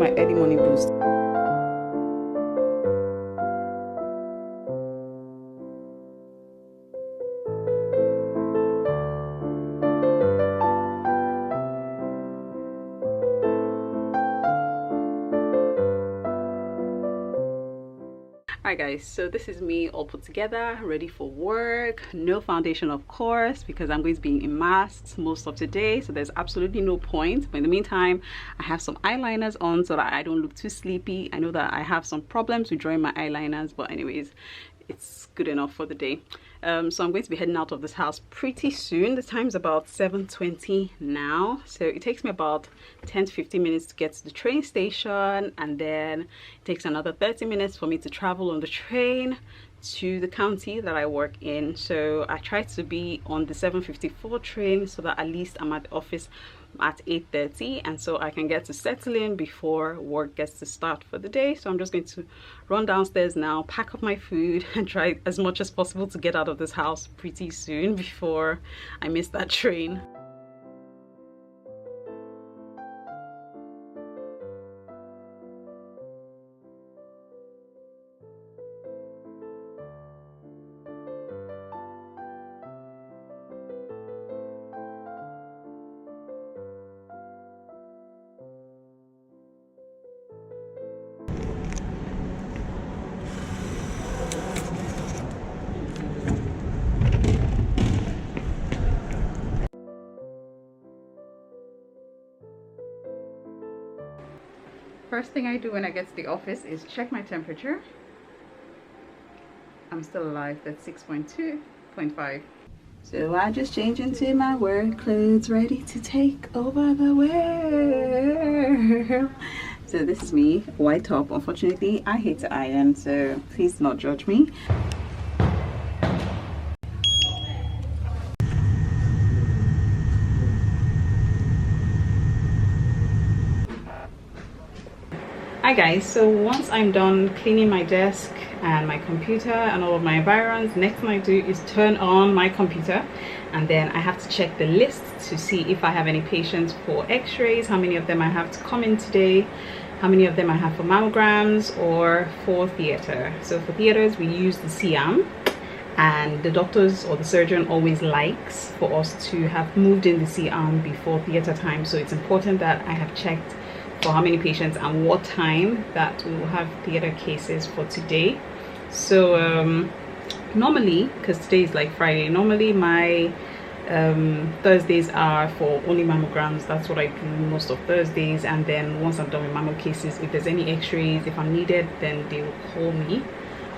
my early morning boost. Alright guys, so this is me all put together, ready for work. No foundation of course, because I'm going to be in masks most of today, so there's absolutely no point. But in the meantime, I have some eyeliners on so that I don't look too sleepy. I know that I have some problems with drawing my eyeliners, but anyways, it's good enough for the day. So I'm going to be heading out of this house pretty soon. The time's about 7:20 now, so it takes me about 10 to 15 minutes to get to the train station, and then it takes another 30 minutes for me to travel on the train to the county that I work in. So I try to be on the 7:54 train so that at least I'm at the office at 8:30, and so I can get to settle in before work gets to start for the day. So I'm just going to run downstairs now, pack up my food, and try as much as possible to get out of this house pretty soon before I miss that train. First thing I do when I get to the office is check my temperature. I'm still alive. That's 6.2.5. So I just changed into my work clothes, ready to take over the world. So this is me, white top. Unfortunately, I hate to iron, so please do not judge me. Hi guys, so once I'm done cleaning my desk and my computer and all of my environs, next thing I do is turn on my computer, and then I have to check the list to see if I have any patients for x-rays, how many of them I have to come in today, how many of them I have for mammograms or for theater. So for theaters we use the CM, and the doctors or the surgeon always likes for us to have moved in the CM before theater time. So it's important that I have checked for how many patients and what time that we will have theater cases for today. So normally, because today is like Friday, normally my Thursdays are for only mammograms. That's what I do most of Thursdays, and then once I'm done with mammo cases, if there's any x-rays, if I'm needed, then they will call me.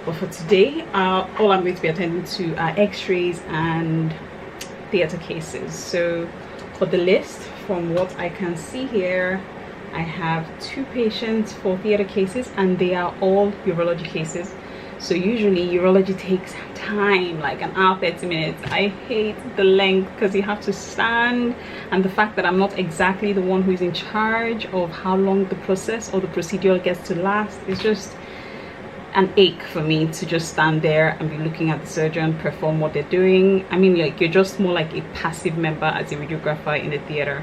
But for today, all I'm going to be attending to are x-rays and theater cases. So for the list, from what I can see here, I have 2 patients for theater cases, and they are all urology cases. So usually urology takes time, like an hour 30 minutes. I hate the length because you have to stand, and the fact that I'm not exactly the one who is in charge of how long the process or the procedure gets to last is just an ache for me to just stand there and be looking at the surgeon perform what they're doing. I mean, like, you're just more like a passive member as a radiographer in the theater.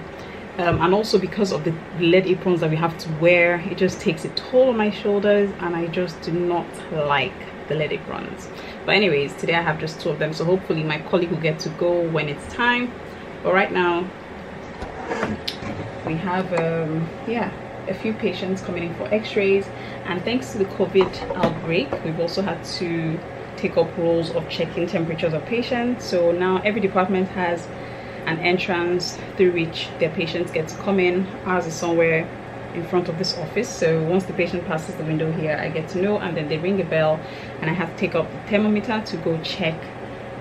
And also because of the lead aprons that we have to wear, it just takes a toll on my shoulders, and I just do not like the lead aprons. But anyways, today I have just 2 of them, so hopefully my colleague will get to go when it's time. But right now we have yeah, a few patients coming in for x-rays, and thanks to the COVID outbreak, we've also had to take up roles of checking temperatures of patients. So now every department has an entrance through which their patients get to come in. Ours is somewhere in front of this office, so once the patient passes the window here, I get to know, and then they ring a bell, and I have to take up the thermometer to go check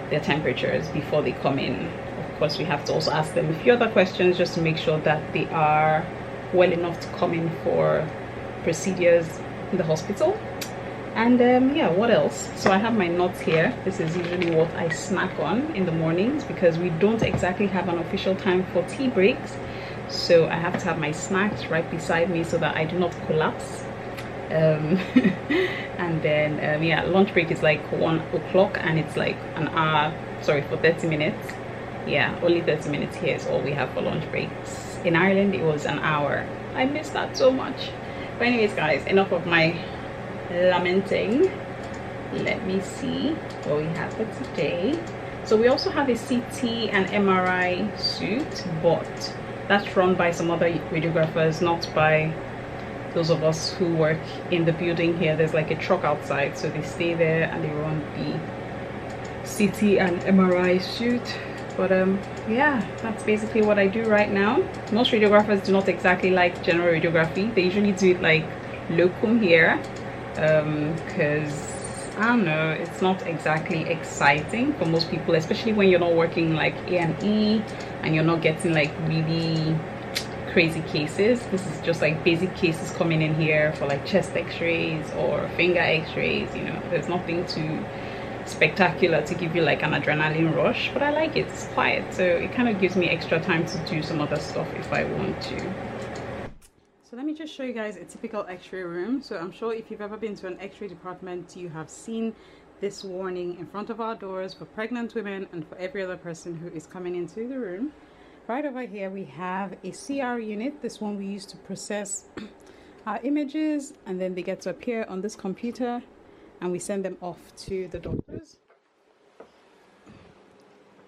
their temperatures before they come in. Of course, we have to also ask them a few other questions just to make sure that they are well enough to come in for procedures in the hospital. And yeah, what else? So I have my nuts here. This is usually what I snack on in the mornings, because we don't exactly have an official time for tea breaks, so I have to have my snacks right beside me so that I do not collapse. And then yeah, lunch break is like 1 o'clock, and it's like an hour, sorry, for 30 minutes. Yeah, only 30 minutes here is all we have for lunch breaks. In Ireland it was an hour. I miss that so much. But But anyways guys, enough of my lamenting. Let me see what we have for today. So we also have a CT and MRI suit, but that's run by some other radiographers, not by those of us who work in the building here. There's like a truck outside, so they stay there and they run the CT and MRI suit. But yeah, that's basically what I do right now. Most radiographers do not exactly like general radiography. They usually do it like locum here, because I don't know, it's not exactly exciting for most people, especially when you're not working like A&E and you're not getting like really crazy cases. This is just like basic cases coming in here for like chest x-rays or finger x-rays, you know. There's nothing too spectacular to give you like an adrenaline rush, but I like it. It's quiet, so it kind of gives me extra time to do some other stuff if I want to. So let me just show you guys a typical x-ray room. So I'm sure if you've ever been to an x-ray department, you have seen this warning in front of our doors for pregnant women and for every other person who is coming into the room. Right over here we have a CR unit. This one we use to process our images, and then they get to appear on this computer and we send them off to the doctors.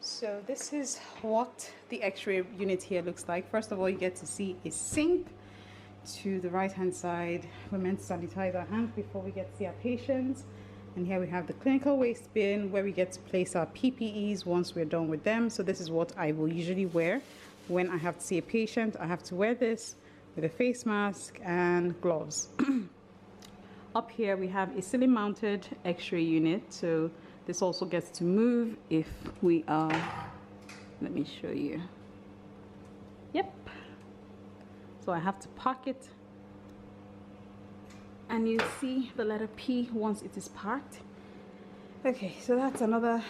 So this is what the x-ray unit here looks like. First of all, you get to see a sink. To the right hand side, we're meant to sanitize our hands before we get to see our patients. And here we have the clinical waste bin where we get to place our PPEs once we're done with them. So this is what I will usually wear when I have to see a patient. I have to wear this with a face mask and gloves. Up here we have a ceiling mounted x-ray unit. So this also gets to move if we are, let me show you. Yep. So I have to park it, and you see the letter P once it is parked. Okay, so that's another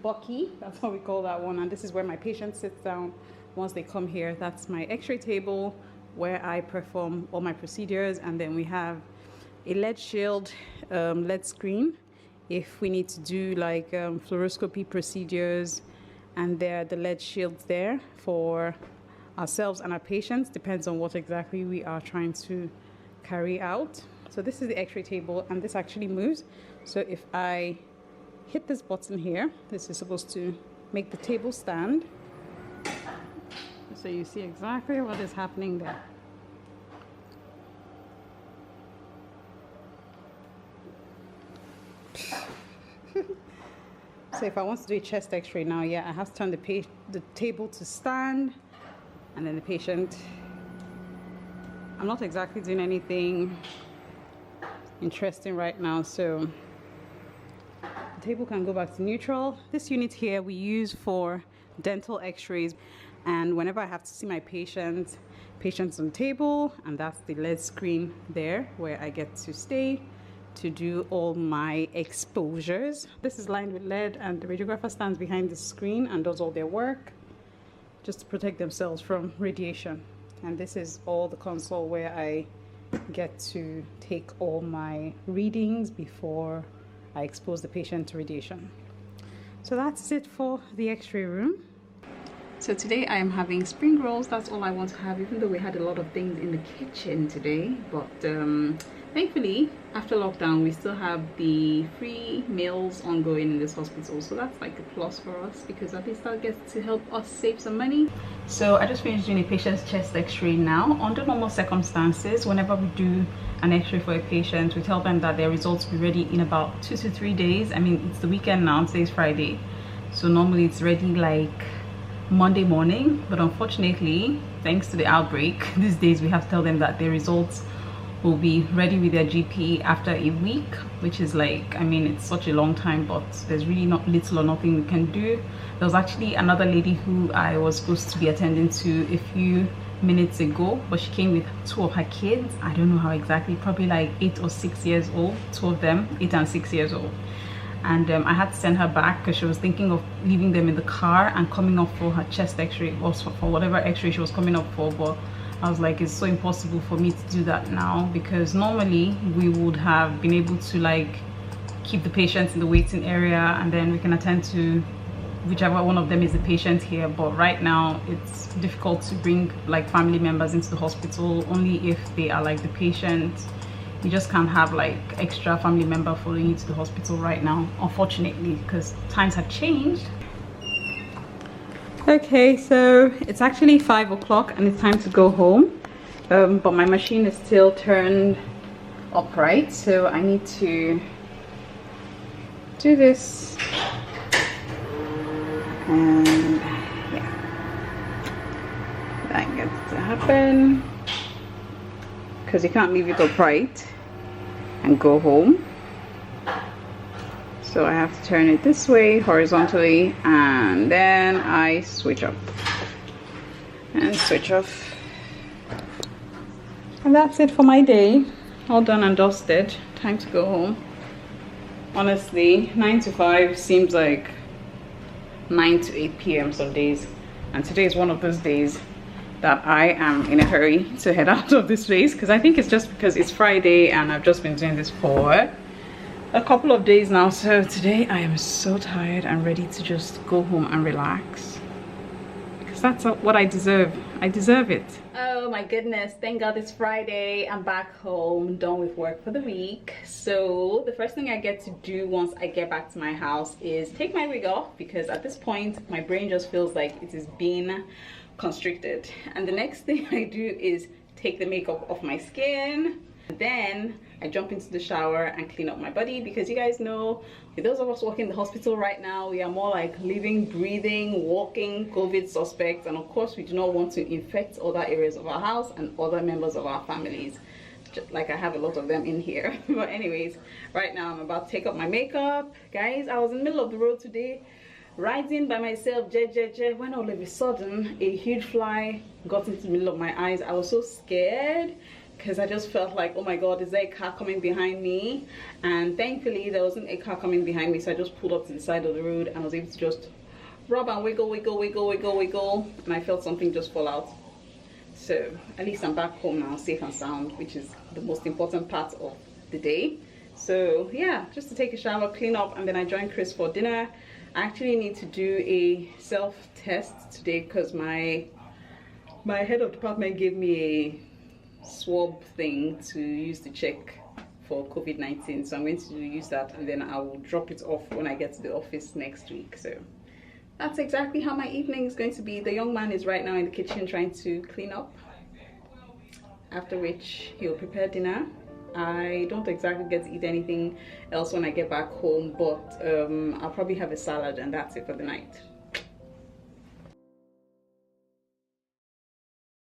bucky. That's what we call that one. And this is where my patient sits down once they come here. That's my x-ray table where I perform all my procedures. And then we have a lead shield, lead screen if we need to do like fluoroscopy procedures. And there are the lead shields there for ourselves and our patients, depends on what exactly we are trying to carry out. So this is the x-ray table, and this actually moves. So if I hit this button here, this is supposed to make the table stand. So you see exactly what is happening there. So if I want to do a chest x-ray now, yeah, I have to turn the table to stand. And then the patient, I'm not exactly doing anything interesting right now, so the table can go back to neutral. This unit here we use for dental x-rays, and whenever I have to see my patients on the table, and that's the lead screen there where I get to stay to do all my exposures. This is lined with lead, and the radiographer stands behind the screen and does all their work just to protect themselves from radiation. And this is all the console where I get to take all my readings before I expose the patient to radiation. So that's it for the x-ray room. So today I am having spring rolls. That's all I want to have, even though we had a lot of things in the kitchen today. But thankfully, after lockdown, we still have the free meals ongoing in this hospital. So that's like a plus for us, because at least that gets to help us save some money. So I just finished doing a patient's chest x-ray now. Under normal circumstances, whenever we do an x-ray for a patient, we tell them that their results will be ready in about 2 to 3 days. I mean, it's the weekend now, today's Friday. So normally it's ready like Monday morning, but unfortunately, thanks to the outbreak, these days we have to tell them that their results will be ready with their GP after a week, which is like, I mean, it's such a long time, but there's really not little or nothing we can do. There was actually another lady who I was supposed to be attending to a few minutes ago, but she came with 2 of her kids. I don't know how exactly, probably like 8 or 6 years old, 2 of them, 8 and 6 years old. And I had to send her back because she was thinking of leaving them in the car and coming up for her chest x-ray, or for whatever x-ray she was coming up for. But I was like, it's so impossible for me to do that now, because normally we would have been able to like keep the patients in the waiting area, and then we can attend to whichever one of them is the patient here. But right now it's difficult to bring like family members into the hospital, only if they are like the patient. You just can't have like extra family member following you to the hospital right now, unfortunately, because times have changed. Okay, so it's actually 5 o'clock and it's time to go home, but my machine is still turned upright, so I need to do this. And yeah, that gets to happen because you can't leave it upright and go home. So I have to turn it this way horizontally, and then I switch up and switch off. And that's it for my day. All done and dusted. Time to go home. Honestly, 9 to 5 seems like 9 to 8 p.m. some days. And today is one of those days that I am in a hurry to head out of this place, because I think it's just because it's Friday and I've just been doing this for a couple of days now. So today I am so tired and ready to just go home and relax, because that's what I deserve. I deserve it. Oh my goodness, thank God it's Friday. I'm back home, done with work for the week. So the first thing I get to do once I get back to my house is take my wig off, because at this point my brain just feels like it is being constricted. And the next thing I do is take the makeup off my skin. Then I jump into the shower and clean up my body, because you guys know, with those of us working in the hospital right now, we are more like living, breathing, walking COVID suspects, and of course we do not want to infect other areas of our house and other members of our families, just like I have a lot of them in here. But anyways, right now I'm about to take up my makeup. Guys, I was in the middle of the road today riding by myself, when all of a sudden a huge fly got into the middle of my eyes. I was so scared, because I just felt like, oh my god, is there a car coming behind me? And thankfully there wasn't a car coming behind me, so I just pulled up to the side of the road and was able to just rub and wiggle, and I felt something just fall out. So at least I'm back home now, safe and sound, which is the most important part of the day. So yeah, just to take a shower, clean up, and then I joined Chris for dinner. I actually need to do a self-test today, because my head of department gave me a swab thing to use to check for COVID-19, so I'm going to use that, and then I will drop it off when I get to the office next week. So that's exactly how my evening is going to be. The young man is right now in the kitchen trying to clean up, after which he'll prepare dinner. I don't exactly get to eat anything else when I get back home, but I'll probably have a salad, and that's it for the night.